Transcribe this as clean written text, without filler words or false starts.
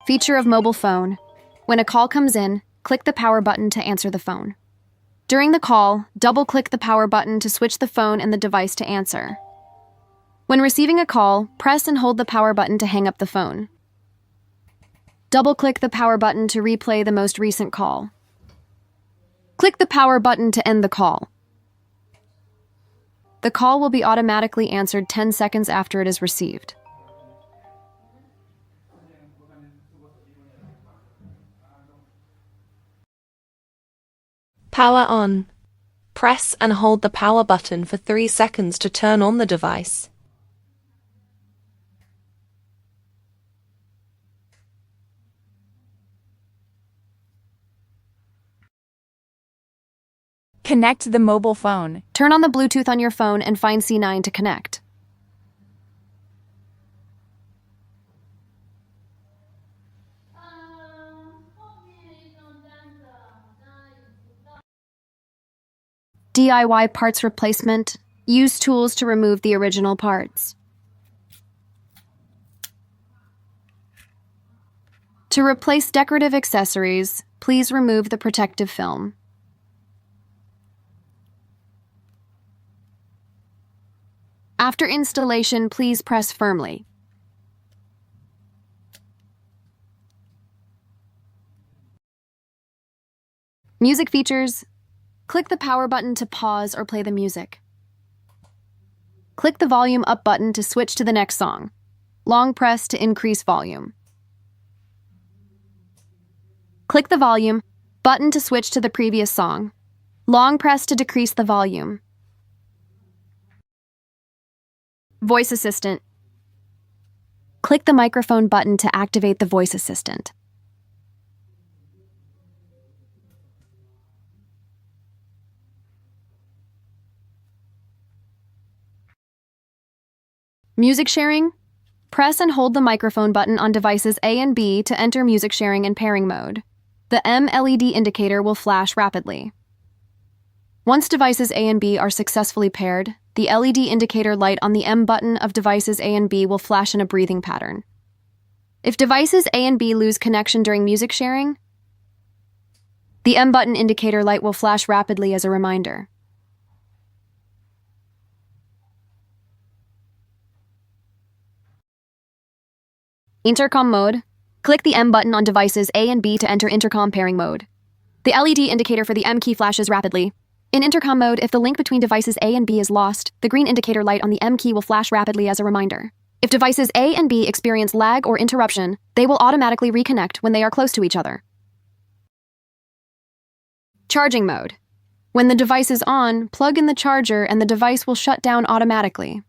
Feature of mobile phone. When a call comes in, click the power button to answer the phone. During the call, double-click the power button to switch the phone and the device to answer. When receiving a call, press and hold the power button to hang up the phone. Double-click the power button to replay the most recent call. Click the power button to end the call. The call will be automatically answered 10 seconds after it is received. Power on. Press and hold the power button for 3 seconds to turn on the device. Connect the mobile phone. Turn on the Bluetooth on your phone and find C9 to connect. DIY parts replacement. Use tools to remove the original parts. To replace decorative accessories, please remove the protective film. After installation, please press firmly. Music features. Click the power button to pause or play the music. Click the volume up button to switch to the next song. Long press to increase volume. Click the volume button to switch to the previous song. Long press to decrease the volume. Voice assistant. Click the microphone button to activate the voice assistant. Music sharing. Press and hold the microphone button on devices A and B to enter music sharing and pairing mode. The M LED indicator will flash rapidly. Once devices A and B are successfully paired, the LED indicator light on the M button of devices A and B will flash in a breathing pattern. If devices A and B lose connection during music sharing, the M button indicator light will flash rapidly as a reminder. Intercom mode. Click the M button on devices A and B to enter intercom pairing mode. The LED indicator for the M key flashes rapidly. In intercom mode, if the link between devices A and B is lost, the green indicator light on the M key will flash rapidly as a reminder. If devices A and B experience lag or interruption, they will automatically reconnect when they are close to each other. Charging mode. When the device is on, plug in the charger and the device will shut down automatically.